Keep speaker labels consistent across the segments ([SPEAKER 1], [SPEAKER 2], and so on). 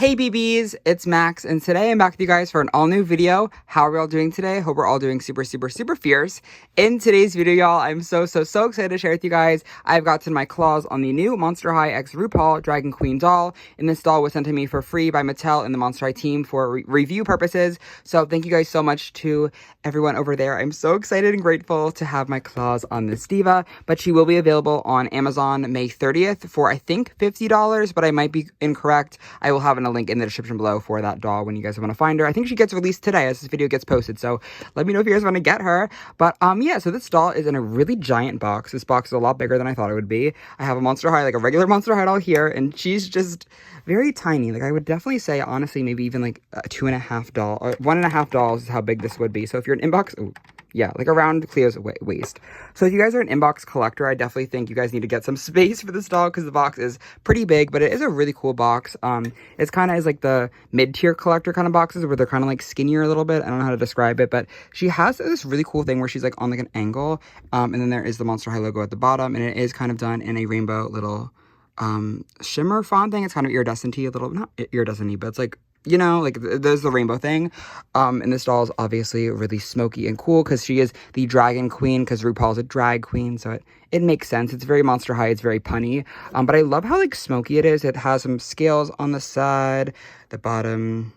[SPEAKER 1] Hey BBs, it's Max, and today I'm back with you guys for an all-new video. How are we all doing today? Hope we're all doing super fierce. In today's video, y'all, I'm so excited to share with you guys. I've gotten my claws on the new Monster High X Rupaul Dragon Queen doll, and this doll was sent to me for free by Mattel and the Monster High team for review purposes. So thank you guys so much to everyone over there. I'm so excited and grateful to have my claws on this diva, but she will be available on Amazon May 30th for, I think, $50, but I might be incorrect. I will have a link in the description below for that doll when you guys want to find her. I think she gets released today as this video gets posted, so let me know if you guys want to get her. But yeah, so this doll is in a really giant box. This box is a lot bigger than I thought it would be. I have a Monster High, like a regular Monster High doll here, and she's just very tiny. Like, I would definitely say, honestly, maybe even like a 2.5 doll, or 1.5 dolls is how big this would be. So if you're an inbox, ooh, yeah, like around Cleo's waist. So if you guys are an inbox collector, I definitely think you guys need to get some space for this doll because the box is pretty big, but it is a really cool box. It's kind of is like the mid-tier collector kind of boxes where they're kind of like skinnier a little bit. I don't know how to describe it, but she has this really cool thing where she's like on like an angle, and then there is the Monster High logo at the bottom, and it is kind of done in a rainbow little shimmer font thing. It's kind of iridescent-y a little, not iridescent-y, but it's like, you know, like there's the rainbow thing. And this doll is obviously really smoky and cool because she is the Dragon Queen, because RuPaul's a drag queen, so it makes sense. It's very Monster High, it's very punny. But I love how like smoky it is. It has some scales on the side, the bottom.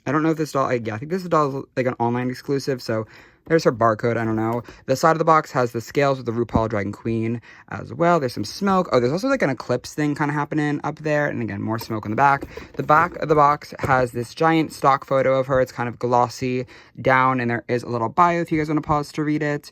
[SPEAKER 1] I don't know if this doll, yeah, I think this doll is like an online exclusive, so there's her barcode, I don't know. The side of the box has the scales with the RuPaul Dragon Queen as well. There's some smoke. Oh, there's also like an eclipse thing kind of happening up there. And again, more smoke on the back. The back of the box has this giant stock photo of her. It's kind of glossy down, and there is a little bio if you guys want to pause to read it.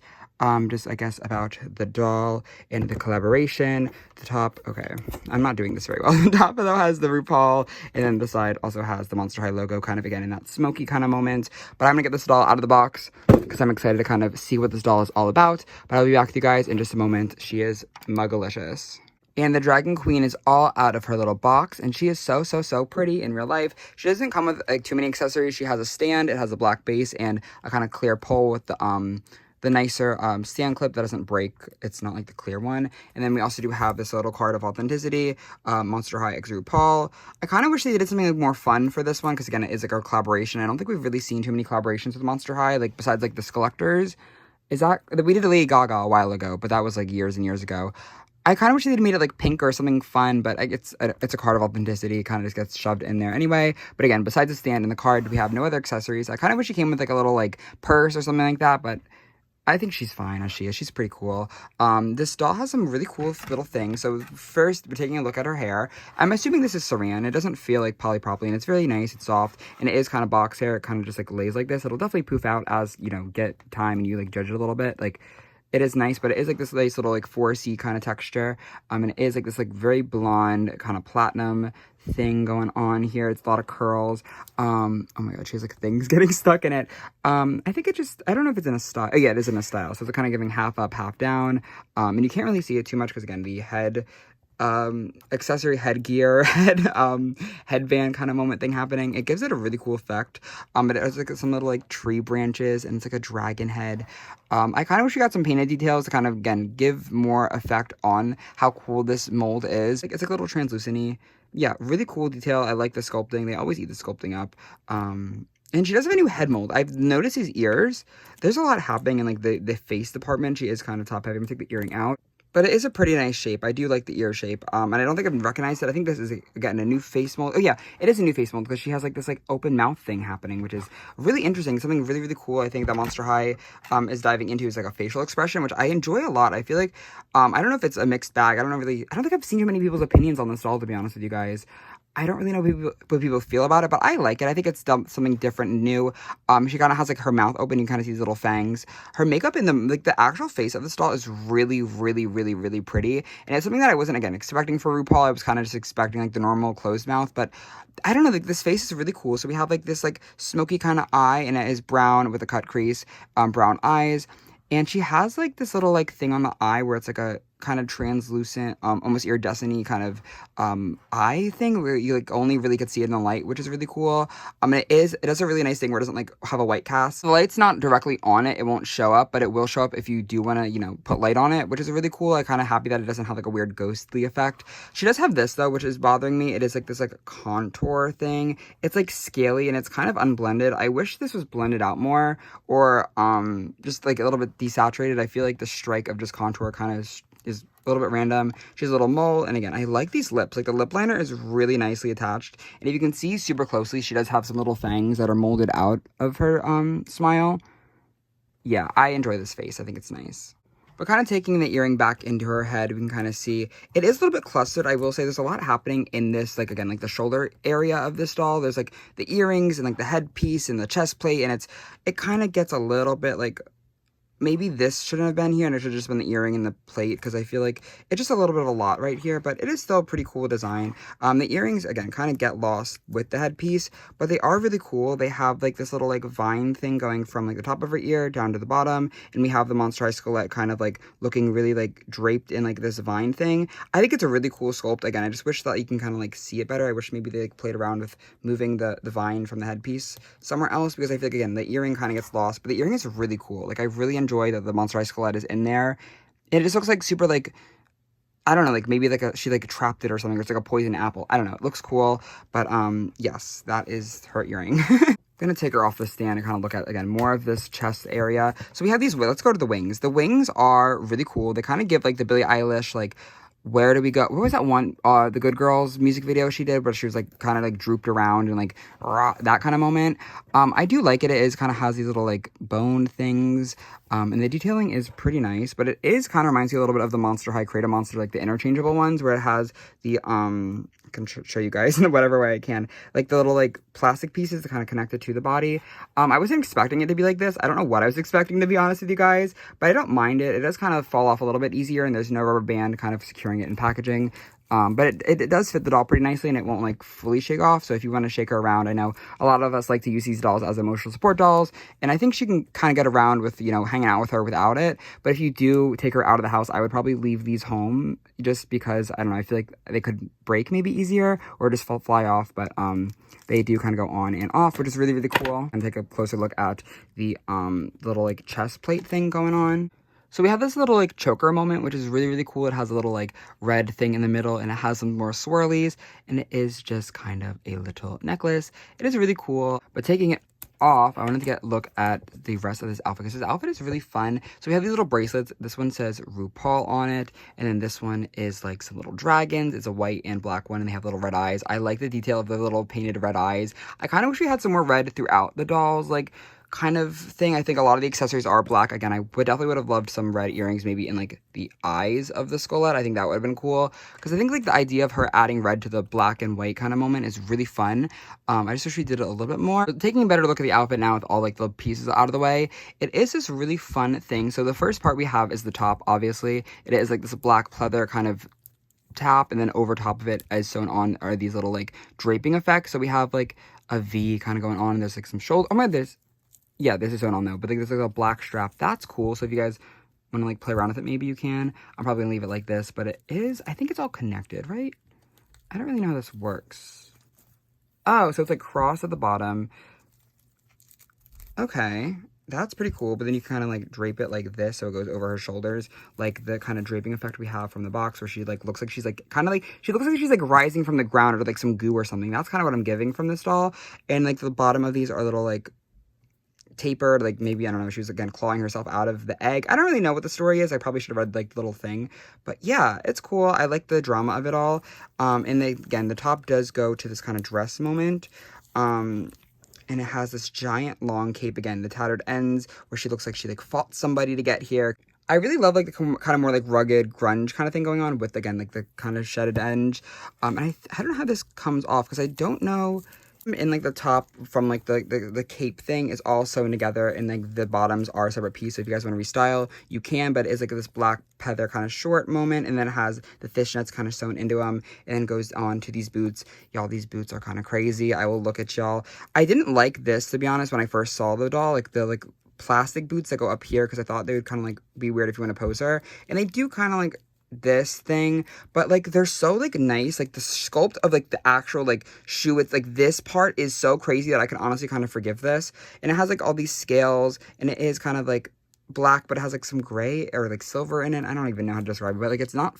[SPEAKER 1] Just, I guess, about the doll and the collaboration. The top, okay, I'm not doing this very well. The top, though, has the RuPaul, and then the side also has the Monster High logo, kind of, again, in that smoky kind of moment. But I'm gonna get this doll out of the box, because I'm excited to kind of see what this doll is all about. But I'll be back with you guys in just a moment. She is muggalicious. And the Dragon Queen is all out of her little box, and she is so pretty in real life. She doesn't come with, like, too many accessories. She has a stand, it has a black base, and a kind of clear pole with the nicer stand clip that doesn't break. It's not like the clear one. And then we also do have this little card of authenticity, Monster High X RuPaul. I kind of wish they did something like more fun for this one, because again, it is like a collaboration. I don't think we've really seen too many collaborations with Monster High, like besides like the Skullectors. We did a Lady Gaga a while ago, but that was like years and years ago. I kind of wish they'd made it like pink or something fun, but it's a card of authenticity. It kind of just gets shoved in there anyway. But again, besides the stand and the card, we have no other accessories. I kind of wish she came with like a little like purse or something like that, but I think she's fine as she is. She's pretty cool. This doll has some really cool little things. So first, we're taking a look at her hair. I'm assuming this is saran. It doesn't feel like polypropylene. It's really nice. It's soft. And it is kind of box hair. It kind of just like lays like this. It'll definitely poof out as, you know, get time and you like judge it a little bit. Like, it is nice, but it is like this nice little like 4C kind of texture. And it is like this like very blonde kind of platinum thing going on here. It's a lot of curls. Oh my god, she has like things getting stuck in it. I think I don't know if it's in a style. Oh yeah, it is in a style. So it's kind of giving half up, half down. And you can't really see it too much because again, the head accessory headgear headband kind of moment thing happening. It gives it a really cool effect. But it has like some little like tree branches, and it's like a dragon head. I kind of wish we got some painted details to kind of again give more effect on how cool this mold is. Like, it's like a little translucent-y. Yeah, really cool detail. I like the sculpting. They always eat the sculpting up. And she does have a new head mold. I've noticed these ears. There's a lot happening in like the face department. She is kind of top heavy. I'm gonna take the earring out. But it is a pretty nice shape. I do like the ear shape. And I don't think I've recognized it. I think this is, again, a new face mold. Oh, yeah, it is a new face mold because she has, like, this, like, open mouth thing happening, which is really interesting. Something really cool I think that Monster High is diving into is, like, a facial expression, which I enjoy a lot. I feel like, I don't know if it's a mixed bag. I don't think I've seen too many people's opinions on this doll, to be honest with you guys. I don't really know what people feel about it, but I like it. I think it's something different and new. She kind of has like her mouth open. You kind of see these little fangs. Her makeup in the actual face of this doll is really pretty. And it's something that I wasn't, again, expecting for RuPaul. I was kind of just expecting like the normal closed mouth, but I don't know, like this face is really cool. So we have like this like smoky kind of eye, and it is brown with a cut crease, brown eyes. And she has, like, this little, like, thing on the eye where it's, like, kind of translucent, almost iridescent-y kind of eye thing where you like only really could see it in the light, which is really cool. And it does a really nice thing where it doesn't like have a white cast. The light's not directly on it, it won't show up, but it will show up if you do want to, you know, put light on it, which is really cool. I'm kind of happy that it doesn't have like a weird ghostly effect. She does have this though, which is bothering me. It is like this like contour thing. It's like scaly and it's kind of unblended. I wish this was blended out more, or just like a little bit desaturated. I feel like the strike of just contour kind of is a little bit random. She has a little mole, and again, I like these lips. Like the lip liner is really nicely attached, and if you can see super closely, she does have some little fangs that are molded out of her smile. Yeah, I enjoy this face. I think it's nice. But kind of taking the earring back into her head, we can kind of see it is a little bit clustered. I will say there's a lot happening in this, like again, like the shoulder area of this doll. There's like the earrings and like the headpiece and the chest plate, and it kind of gets a little bit like, maybe this shouldn't have been here and it should have just been the earring and the plate, because I feel like it's just a little bit of a lot right here, but it is still a pretty cool design. The earrings, again, kind of get lost with the headpiece, but they are really cool. They have like this little like vine thing going from like the top of her ear down to the bottom, and we have the Monster High Skulette kind of like looking really like draped in like this vine thing. I think it's a really cool sculpt. Again, I just wish that you can kind of like see it better. I wish maybe they like played around with moving the vine from the headpiece somewhere else, because I feel like, again, the earring kind of gets lost, but the earring is really cool. Like I really enjoy that the Monster High Skulette is in there. It just looks like super like, I don't know, like maybe like she like trapped it or something, or it's like a poison apple. I don't know. It looks cool, but yes, that is her earring. Gonna take her off the stand and kind of look at, again, more of this chest area. So we have these, let's go to the wings. The wings are really cool. They kind of give like the Billie Eilish, like, where do we go? What was that one, the Good Girls music video she did, where she was like kind of like drooped around and like rah, that kind of moment. I do like it. It is kind of has these little like bone things, and the detailing is pretty nice, but it is kind of reminds you a little bit of the Monster High Create a Monster, like the interchangeable ones, where it has the I can show you guys in whatever way I can, like the little like plastic pieces that kind of connect it to the body. I wasn't expecting it to be like this. I don't know what I was expecting, to be honest with you guys, but I don't mind it. It does kind of fall off a little bit easier, and there's no rubber band kind of securing it in packaging. But it does fit the doll pretty nicely, and it won't like fully shake off. So if you want to shake her around, I know a lot of us like to use these dolls as emotional support dolls, and I think she can kind of get around with, you know, hanging out with her without it. But if you do take her out of the house, I would probably leave these home, just because, I don't know, I feel like they could break maybe easier or just fly off. But they do kind of go on and off, which is really, really cool. And take a closer look at the little like chest plate thing going on. So we have this little like choker moment, which is really, really cool. It has a little like red thing in the middle, and it has some more swirlies, and it is just kind of a little necklace. It is really cool, but taking it off, I wanted to get a look at the rest of this outfit, because this outfit is really fun. So we have these little bracelets. This one says Rupaul on it, and then this one is like some little dragons. It's a white and black one, and they have little red eyes. I like the detail of the little painted red eyes. I kind of wish we had some more red throughout the dolls, like kind of thing. I think a lot of the accessories are black. Again, I definitely would have loved some red earrings maybe in like the eyes of the Skulette. I think that would have been cool, because I think like the idea of her adding red to the black and white kind of moment is really fun. I just wish we did it a little bit more. But taking a better look at the outfit now with all like the pieces out of the way, it is this really fun thing. So the first part we have is the top. Obviously it is like this black pleather kind of top, and then over top of it, as sewn on, are these little like draping effects. So we have like a V kind of going on, and there's like some shoulder, oh my, this is sewn on though, but like there's like a black strap. That's cool. So if you guys want to like play around with it, maybe you can. I'm probably gonna leave it like this, but it is, I think it's all connected, right? I don't really know how this works. Oh, so it's like crossed at the bottom. Okay, that's pretty cool. But then you kind of like drape it like this, so it goes over her shoulders, like the kind of draping effect we have from the box, where she like looks like she's like kind of like, she looks like she's like rising from the ground, or like some goo or something. That's kind of what I'm getting from this doll. And like the bottom of these are little like tapered, like maybe, I don't know, she was again clawing herself out of the egg. I don't really know what the story is. I probably should have read like the little thing, but yeah, it's cool. I like the drama of it all. And again, the top does go to this kind of dress moment, and it has this giant long cape, again, the tattered ends, where she looks like she like fought somebody to get here. I really love like the kind of more like rugged grunge kind of thing going on with, again, like the kind of shedded edge. And I don't know how this comes off, because I don't know. In like the top from like the cape thing is all sewn together, and like the bottoms are a separate piece. So if you guys want to restyle, you can, but it's like this black feather kind of short moment, and then it has the fishnets kind of sewn into them, and then goes on to these boots. Y'all, these boots are kind of crazy. I will look at y'all. I didn't like this, to be honest, when I first saw the doll, like the plastic boots that go up here, because I thought they would kind of like be weird if you want to pose her, and they do kind of like this thing, but like they're so like nice. Like the sculpt of like the actual like shoe, it's like this part is so crazy that I can honestly kind of forgive this. And it has like all these scales, and it is kind of like black, but it has like some gray or like silver in it. I don't even know how to describe it, but like it's not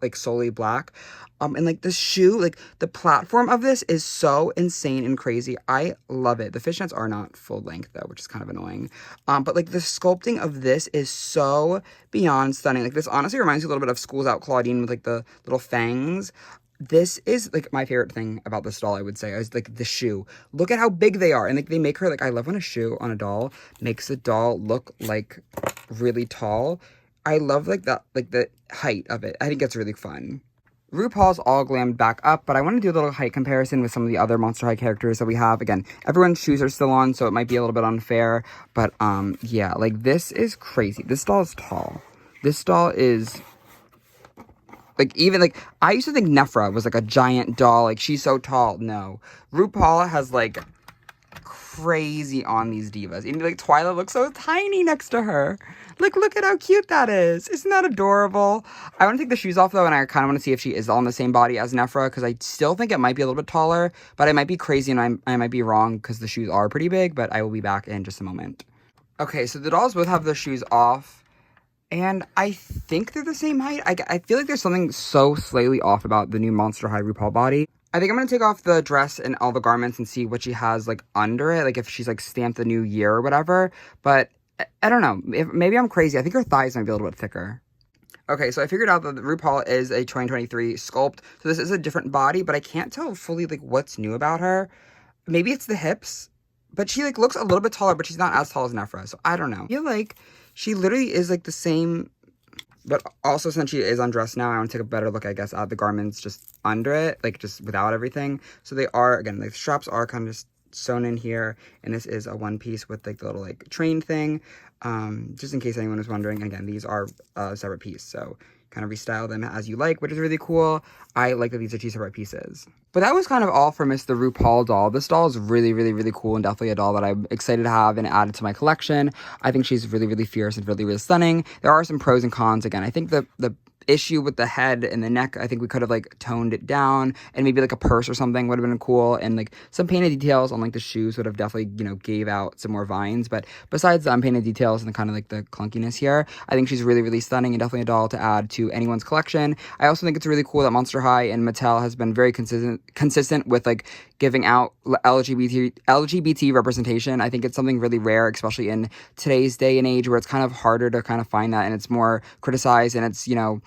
[SPEAKER 1] like solely black. And like the shoe, like the platform of this is so insane and crazy. I love it. The fishnets are not full length though, which is kind of annoying. But like the sculpting of this is so beyond stunning. Like this honestly reminds me a little bit of Schools Out Claudine with like the little fangs. This is like my favorite thing about this doll, I would say, is like the shoe. Look at how big they are. And like they make her, like, I love when a shoe on a doll makes the doll look like really tall. I love like that, like the height of it. I think it's really fun. RuPaul's all glammed back up, but I want to do a little height comparison with some of the other Monster High characters that we have. Again, everyone's shoes are still on, so it might be a little bit unfair, but yeah, like this is crazy. This doll is tall. This doll is like, even like, I used to think Nephra was like a giant doll, like she's so tall. No, RuPaul has like crazy on these divas. Even like Twyla looks so tiny next to her. Like, look at how cute that is. Isn't that adorable? I want to take the shoes off, though, and I kind of want to see if she is on the same body as Nephra, because I still think it might be a little bit taller, but I might be crazy, and I might be wrong, because the shoes are pretty big, but I will be back in just a moment. Okay, so the dolls both have their shoes off, and I think they're the same height. I feel like there's something so slightly off about the new Monster High RuPaul body. I think I'm going to take off the dress and all the garments and see what she has, like, under it, like, if she's, like, stamped the new year or whatever, but I don't know. Maybe I'm crazy. I think her thighs might be a little bit thicker. Okay, so I figured out that RuPaul is a 2023 sculpt. So this is a different body, but I can't tell fully, like, what's new about her. Maybe it's the hips, but she, like, looks a little bit taller, but she's not as tall as Nephra, so I don't know. I feel like she literally is, like, the same, but also since she is undressed now, I want to take a better look, I guess, at the garments just under it, like, just without everything. So they are, again, like, the straps are kind of just sewn in here, and this is a one piece with like the little like train thing, just in case anyone was wondering. And again, these are a separate piece, so kind of restyle them as you like, which is really cool. I like that these are two separate pieces. But that was kind of all for Miss the RuPaul doll. This doll is really, really, really cool, and definitely a doll that I'm excited to have and add to my collection. I think she's really, really fierce and really, really stunning. There are some pros and cons. Again, I think the issue with the head and the neck, I think we could have like toned it down, and maybe like a purse or something would have been cool, and like some painted details on like the shoes would have definitely, you know, gave out some more vines. But besides the unpainted details and the kind of like the clunkiness here, I think she's really, really stunning and definitely a doll to add to anyone's collection. I also think it's really cool that Monster High and Mattel has been very consistent with like giving out LGBT representation. I think it's something really rare, especially in today's day and age where it's kind of harder to kind of find that, and it's more criticized, and it's, you know,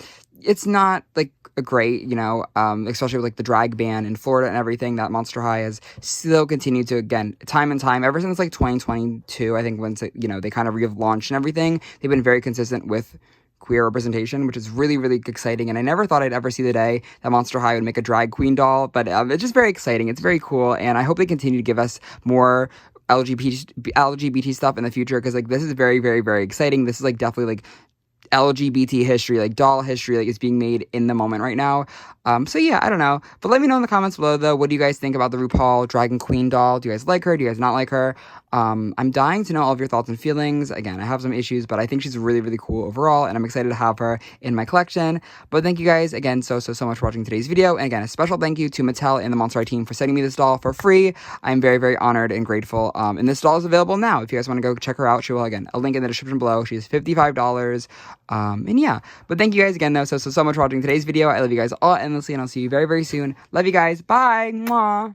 [SPEAKER 1] it's not like a great, you know, especially with like the drag ban in Florida and everything, that Monster High has still continued to, again, time and time, ever since like 2022, I think, when, you know, they kind of relaunched and everything, they've been very consistent with queer representation, which is really, really exciting. And I never thought I'd ever see the day that Monster High would make a drag queen doll, but it's just very exciting. It's very cool, and I hope they continue to give us more LGBT stuff in the future, because like this is very, very, very exciting. This is like definitely like LGBT history, like doll history, like is being made in the moment right now. So yeah, I don't know, but let me know in the comments below though, what do you guys think about the RuPaul Dragon Queen doll? Do you guys like her? Do you guys not like her? I'm dying to know all of your thoughts and feelings. Again, I have some issues, but I think she's really, really cool overall, and I'm excited to have her in my collection. But thank you guys again so much for watching today's video, and again, a special thank you to Mattel and the Monster High team for sending me this doll for free. I'm very, very honored and grateful, and this doll is available now. If you guys want to go check her out, she will, again, a link in the description below. She's $55, and yeah, but thank you guys again though so much for watching today's video. I love you guys all endlessly, and I'll see you very, very soon. Love you guys. Bye. Mwah.